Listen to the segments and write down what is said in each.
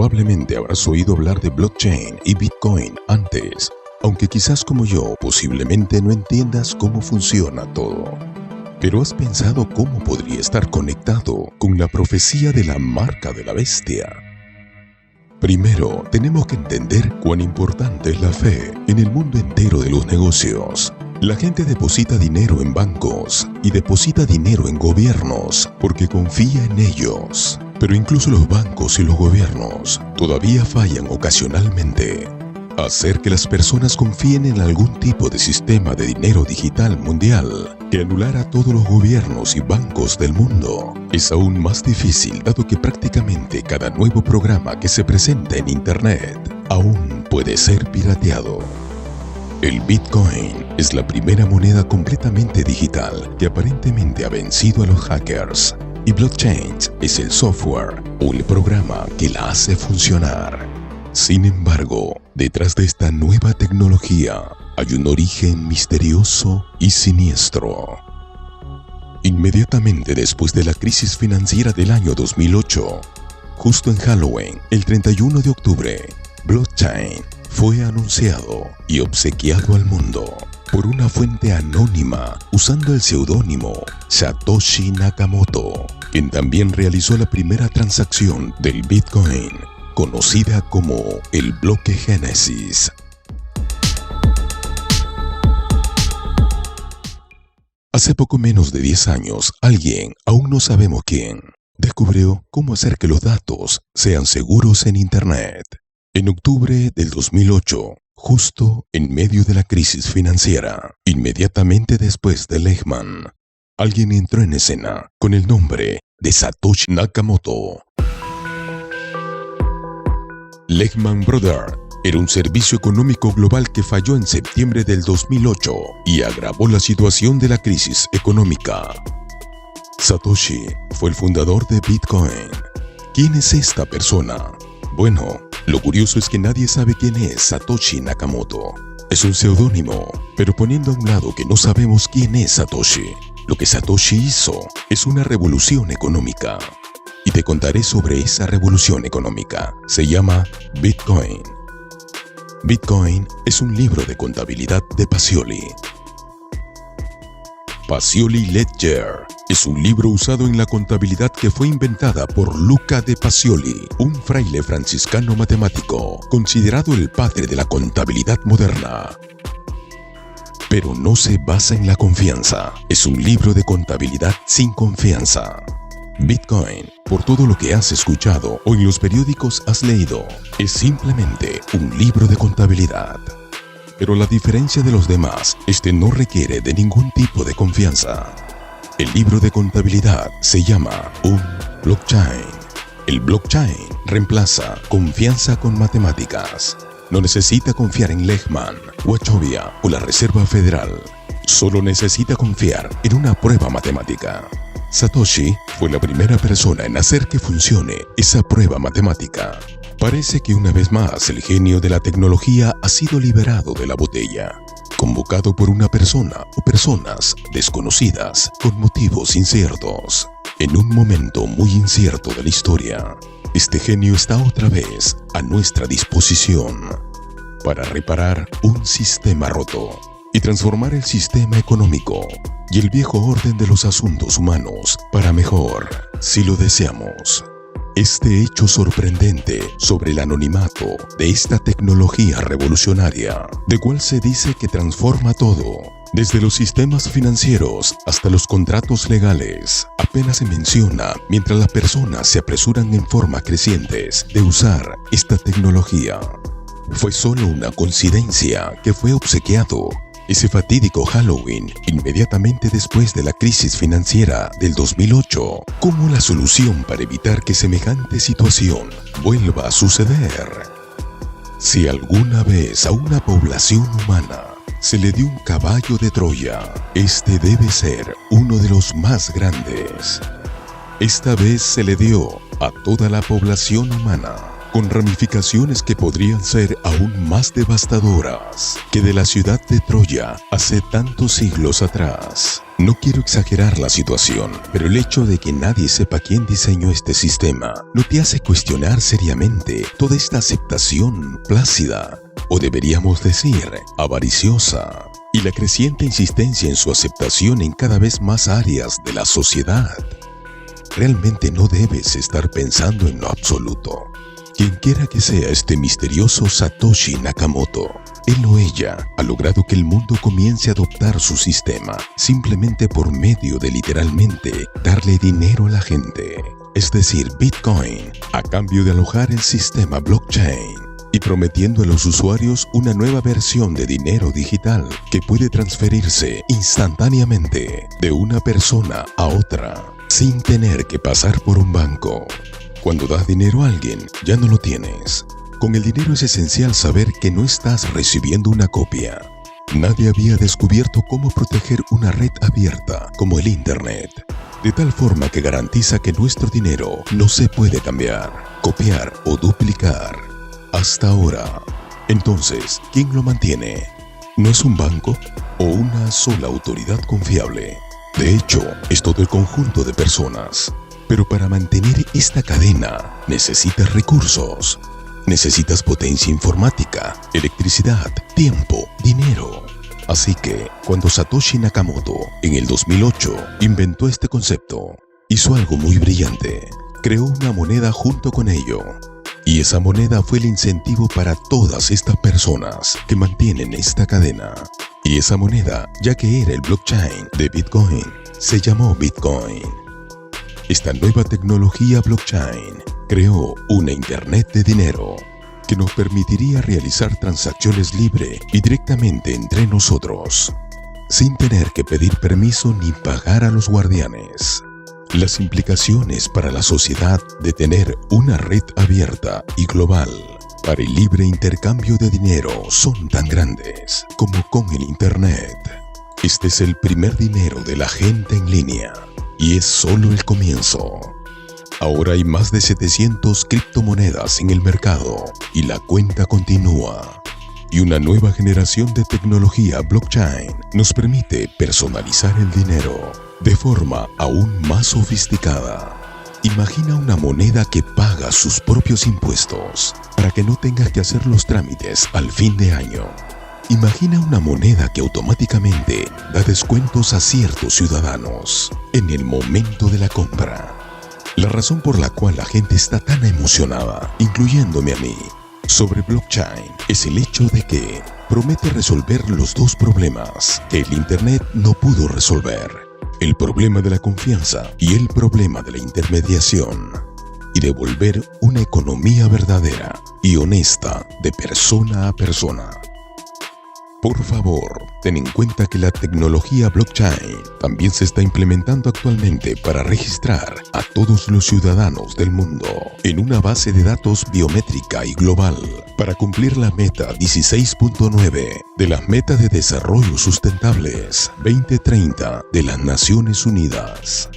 Probablemente habrás oído hablar de blockchain y Bitcoin antes, aunque quizás como yo posiblemente no entiendas cómo funciona todo. Pero ¿has pensado cómo podría estar conectado con la profecía de la marca de la bestia? Primero, tenemos que entender cuán importante es la fe en el mundo entero de los negocios. La gente deposita dinero en bancos y deposita dinero en gobiernos porque confía en ellos. Pero incluso los bancos y los gobiernos todavía fallan ocasionalmente. Hacer que las personas confíen en algún tipo de sistema de dinero digital mundial que anulara a todos los gobiernos y bancos del mundo es aún más difícil, dado que prácticamente cada nuevo programa que se presenta en Internet aún puede ser pirateado. El Bitcoin es la primera moneda completamente digital que aparentemente ha vencido a los hackers, y blockchain es el software o el programa que la hace funcionar. Sin embargo, detrás de esta nueva tecnología hay un origen misterioso y siniestro. Inmediatamente después de la crisis financiera del año 2008, justo en Halloween, el 31 de octubre, blockchain fue anunciado y obsequiado al mundo por una fuente anónima usando el seudónimo Satoshi Nakamoto, quien también realizó la primera transacción del Bitcoin, conocida como el bloque Génesis. Hace poco menos de 10 años, alguien, aún no sabemos quién, descubrió cómo hacer que los datos sean seguros en Internet. En octubre del 2008, justo en medio de la crisis financiera, inmediatamente después de Lehman, alguien entró en escena con el nombre de Satoshi Nakamoto. Lehman Brothers era un servicio económico global que falló en septiembre del 2008 y agravó la situación de la crisis económica. Satoshi fue el fundador de Bitcoin. ¿Quién es esta persona? Bueno, lo curioso es que nadie sabe quién es Satoshi Nakamoto. Es un seudónimo, pero poniendo a un lado que no sabemos quién es Satoshi, lo que Satoshi hizo es una revolución económica. Y te contaré sobre esa revolución económica. Se llama Bitcoin. Bitcoin es un libro de contabilidad de Pacioli. Pacioli Ledger es un libro usado en la contabilidad que fue inventada por Luca de Pacioli, un fraile franciscano matemático, considerado el padre de la contabilidad moderna. Pero no se basa en la confianza. Es un libro de contabilidad sin confianza. Bitcoin, por todo lo que has escuchado o en los periódicos has leído, es simplemente un libro de contabilidad. Pero la diferencia de los demás, este no requiere de ningún tipo de confianza. El libro de contabilidad se llama un blockchain. El blockchain reemplaza confianza con matemáticas. No necesita confiar en Lehman, Wachovia o la Reserva Federal. Solo necesita confiar en una prueba matemática. Satoshi fue la primera persona en hacer que funcione esa prueba matemática. Parece que una vez más el genio de la tecnología ha sido liberado de la botella, convocado por una persona o personas desconocidas con motivos inciertos. En un momento muy incierto de la historia, este genio está otra vez a nuestra disposición para reparar un sistema roto y transformar el sistema económico y el viejo orden de los asuntos humanos para mejor, si lo deseamos. Este hecho sorprendente sobre el anonimato de esta tecnología revolucionaria, de cual se dice que transforma todo, desde los sistemas financieros hasta los contratos legales, apenas se menciona mientras las personas se apresuran en forma crecientes de usar esta tecnología. Fue solo una coincidencia que fue obsequiado ese fatídico Halloween inmediatamente después de la crisis financiera del 2008 como la solución para evitar que semejante situación vuelva a suceder. Si alguna vez a una población humana se le dio un caballo de Troya, este debe ser uno de los más grandes. Esta vez se le dio a toda la población humana. con ramificaciones que podrían ser aún más devastadoras que de la ciudad de Troya hace tantos siglos atrás. No quiero exagerar la situación, pero el hecho de que nadie sepa quién diseñó este sistema no te hace cuestionar seriamente toda esta aceptación plácida, o deberíamos decir, avariciosa, y la creciente insistencia en su aceptación en cada vez más áreas de la sociedad. Realmente no debes estar pensando en lo absoluto. Quienquiera que sea este misterioso Satoshi Nakamoto, él o ella ha logrado que el mundo comience a adoptar su sistema simplemente por medio de literalmente darle dinero a la gente, es decir, Bitcoin, a cambio de alojar el sistema blockchain y prometiendo a los usuarios una nueva versión de dinero digital que puede transferirse instantáneamente de una persona a otra sin tener que pasar por un banco. Cuando das dinero a alguien, ya no lo tienes. Con el dinero es esencial saber que no estás recibiendo una copia. Nadie había descubierto cómo proteger una red abierta como el Internet, de tal forma que garantiza que nuestro dinero no se puede cambiar, copiar o duplicar. Hasta ahora. Entonces, ¿quién lo mantiene? ¿No es un banco o una sola autoridad confiable? De hecho, es todo el conjunto de personas. Pero para mantener esta cadena necesitas recursos. Necesitas potencia informática, electricidad, tiempo, dinero. Así que, cuando Satoshi Nakamoto, en el 2008, inventó este concepto, hizo algo muy brillante. Creó una moneda junto con ello. Y esa moneda fue el incentivo para todas estas personas que mantienen esta cadena. Y esa moneda, ya que era el blockchain de Bitcoin, se llamó Bitcoin. Esta nueva tecnología blockchain creó una Internet de dinero que nos permitiría realizar transacciones libre y directamente entre nosotros, sin tener que pedir permiso ni pagar a los guardianes. Las implicaciones para la sociedad de tener una red abierta y global para el libre intercambio de dinero son tan grandes como con el Internet. Este es el primer dinero de la gente en línea. Y es solo el comienzo. Ahora hay más de 700 criptomonedas en el mercado y la cuenta continúa. Y una nueva generación de tecnología blockchain nos permite personalizar el dinero de forma aún más sofisticada. Imagina una moneda que paga sus propios impuestos para que no tengas que hacer los trámites al fin de año. Imagina una moneda que automáticamente da descuentos a ciertos ciudadanos en el momento de la compra. La razón por la cual la gente está tan emocionada, incluyéndome a mí, sobre blockchain es el hecho de que promete resolver los dos problemas que el Internet no pudo resolver: el problema de la confianza y el problema de la intermediación, y devolver una economía verdadera y honesta de persona a persona. Por favor, ten en cuenta que la tecnología blockchain también se está implementando actualmente para registrar a todos los ciudadanos del mundo en una base de datos biométrica y global para cumplir la meta 16.9 de las Metas de Desarrollo Sustentables 2030 de las Naciones Unidas.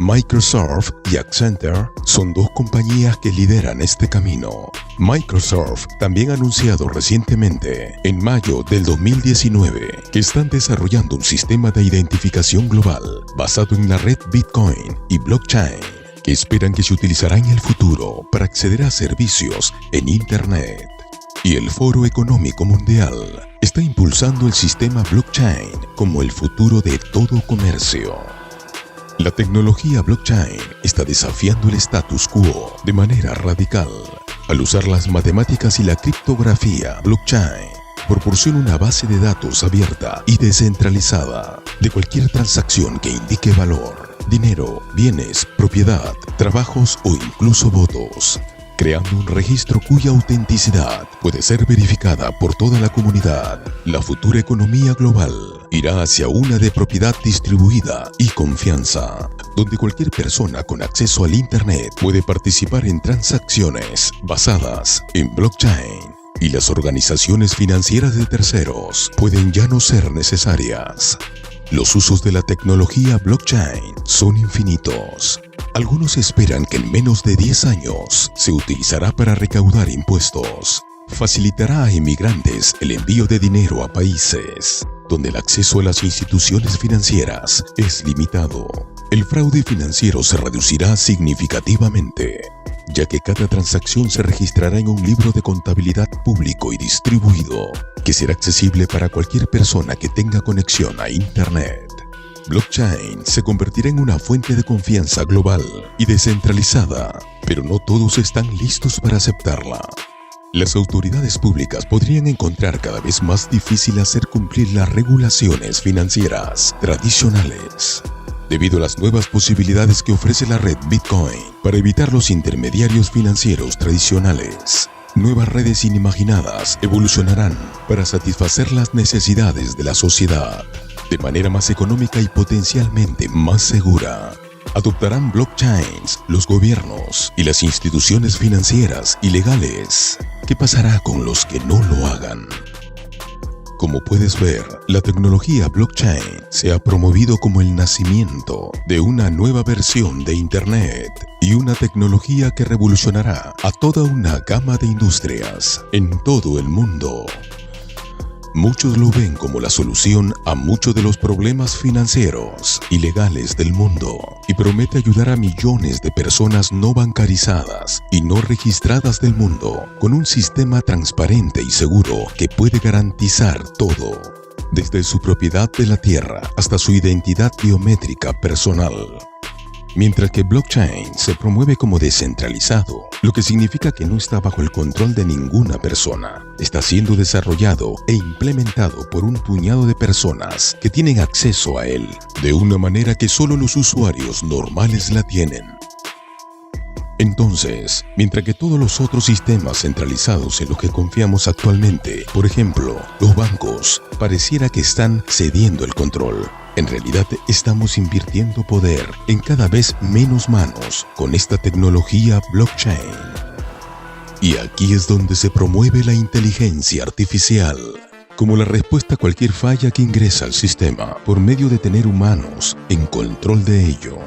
Microsoft y Accenture son dos compañías que lideran este camino. Microsoft también ha anunciado recientemente, en mayo del 2019, que están desarrollando un sistema de identificación global basado en la red Bitcoin y blockchain, que esperan que se utilizará en el futuro para acceder a servicios en Internet. Y el Foro Económico Mundial está impulsando el sistema blockchain como el futuro de todo comercio. La tecnología blockchain está desafiando el status quo de manera radical. Al usar las matemáticas y la criptografía, blockchain proporciona una base de datos abierta y descentralizada de cualquier transacción que indique valor, dinero, bienes, propiedad, trabajos o incluso votos, creando un registro cuya autenticidad puede ser verificada por toda la comunidad. La futura economía global irá hacia una de propiedad distribuida y confianza, donde cualquier persona con acceso al Internet puede participar en transacciones basadas en blockchain, y las organizaciones financieras de terceros pueden ya no ser necesarias. Los usos de la tecnología blockchain son infinitos. Algunos esperan que en menos de 10 años se utilizará para recaudar impuestos. Facilitará a inmigrantes el envío de dinero a países donde el acceso a las instituciones financieras es limitado. El fraude financiero se reducirá significativamente, ya que cada transacción se registrará en un libro de contabilidad público y distribuido, que será accesible para cualquier persona que tenga conexión a Internet. Blockchain se convertirá en una fuente de confianza global y descentralizada, pero no todos están listos para aceptarla. Las autoridades públicas podrían encontrar cada vez más difícil hacer cumplir las regulaciones financieras tradicionales, debido a las nuevas posibilidades que ofrece la red Bitcoin para evitar los intermediarios financieros tradicionales. Nuevas redes inimaginadas evolucionarán para satisfacer las necesidades de la sociedad de manera más económica y potencialmente más segura. Adoptarán blockchains los gobiernos y las instituciones financieras y legales. ¿Qué pasará con los que no lo hagan? Como puedes ver, la tecnología blockchain se ha promovido como el nacimiento de una nueva versión de Internet y una tecnología que revolucionará a toda una gama de industrias en todo el mundo. Muchos lo ven como la solución a muchos de los problemas financieros y legales del mundo y promete ayudar a millones de personas no bancarizadas y no registradas del mundo con un sistema transparente y seguro que puede garantizar todo, desde su propiedad de la tierra hasta su identidad biométrica personal. Mientras que blockchain se promueve como descentralizado, lo que significa que no está bajo el control de ninguna persona. Está siendo desarrollado e implementado por un puñado de personas que tienen acceso a él, de una manera que solo los usuarios normales la tienen. Entonces, mientras que todos los otros sistemas centralizados en los que confiamos actualmente, por ejemplo, los bancos, pareciera que están cediendo el control, en realidad estamos invirtiendo poder en cada vez menos manos con esta tecnología blockchain. Y aquí es donde se promueve la inteligencia artificial, como la respuesta a cualquier falla que ingresa al sistema por medio de tener humanos en control de ello.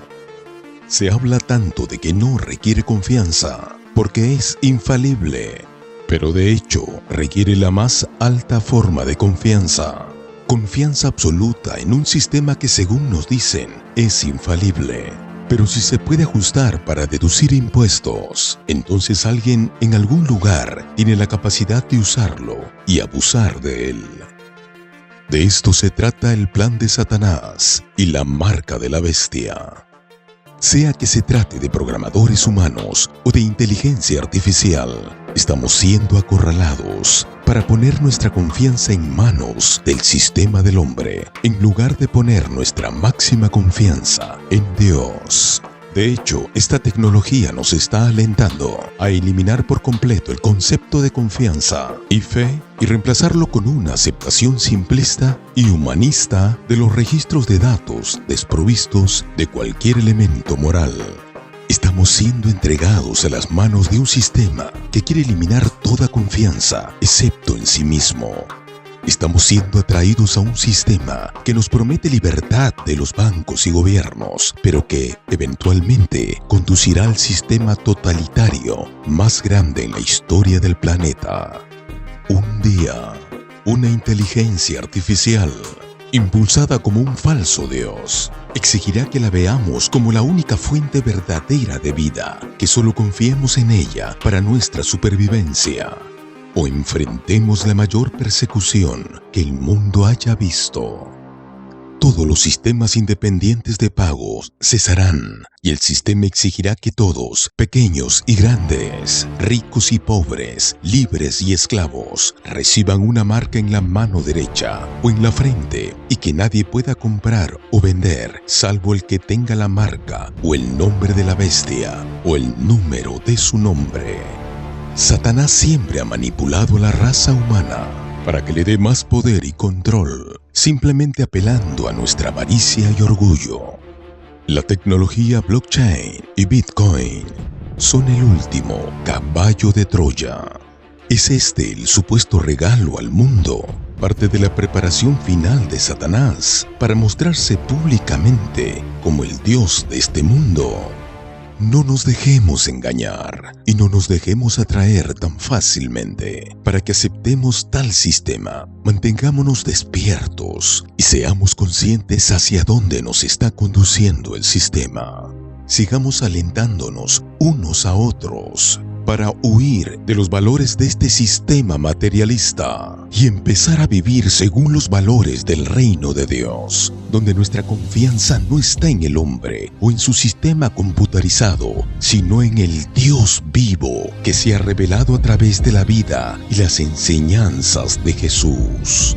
Se habla tanto de que no requiere confianza, porque es infalible, pero de hecho requiere la más alta forma de confianza. Confianza absoluta en un sistema que, según nos dicen, es infalible. Pero si se puede ajustar para deducir impuestos, entonces alguien en algún lugar tiene la capacidad de usarlo y abusar de él. De esto se trata el plan de Satanás y la marca de la bestia. Sea que se trate de programadores humanos o de inteligencia artificial, estamos siendo acorralados para poner nuestra confianza en manos del sistema del hombre, en lugar de poner nuestra máxima confianza en Dios. De hecho, esta tecnología nos está alentando a eliminar por completo el concepto de confianza y fe y reemplazarlo con una aceptación simplista y humanista de los registros de datos desprovistos de cualquier elemento moral. Estamos siendo entregados a las manos de un sistema que quiere eliminar toda confianza, excepto en sí mismo. Estamos siendo atraídos a un sistema que nos promete libertad de los bancos y gobiernos, pero que eventualmente conducirá al sistema totalitario más grande en la historia del planeta. Un día, una inteligencia artificial, impulsada como un falso Dios, exigirá que la veamos como la única fuente verdadera de vida, que solo confiemos en ella para nuestra supervivencia, o enfrentemos la mayor persecución que el mundo haya visto. Todos los sistemas independientes de pagos cesarán y el sistema exigirá que todos, pequeños y grandes, ricos y pobres, libres y esclavos, reciban una marca en la mano derecha o en la frente y que nadie pueda comprar o vender salvo el que tenga la marca o el nombre de la bestia o el número de su nombre. Satanás siempre ha manipulado a la raza humana para que le dé más poder y control, simplemente apelando a nuestra avaricia y orgullo. La tecnología blockchain y Bitcoin son el último caballo de Troya. ¿Es este el supuesto regalo al mundo parte de la preparación final de Satanás para mostrarse públicamente como el Dios de este mundo. No nos dejemos engañar y no nos dejemos atraer tan fácilmente. Para que aceptemos tal sistema, mantengámonos despiertos y seamos conscientes hacia dónde nos está conduciendo el sistema. Sigamos alentándonos unos a otros para huir de los valores de este sistema materialista y empezar a vivir según los valores del reino de Dios, donde nuestra confianza no está en el hombre o en su sistema computarizado, sino en el Dios vivo que se ha revelado a través de la vida y las enseñanzas de Jesús.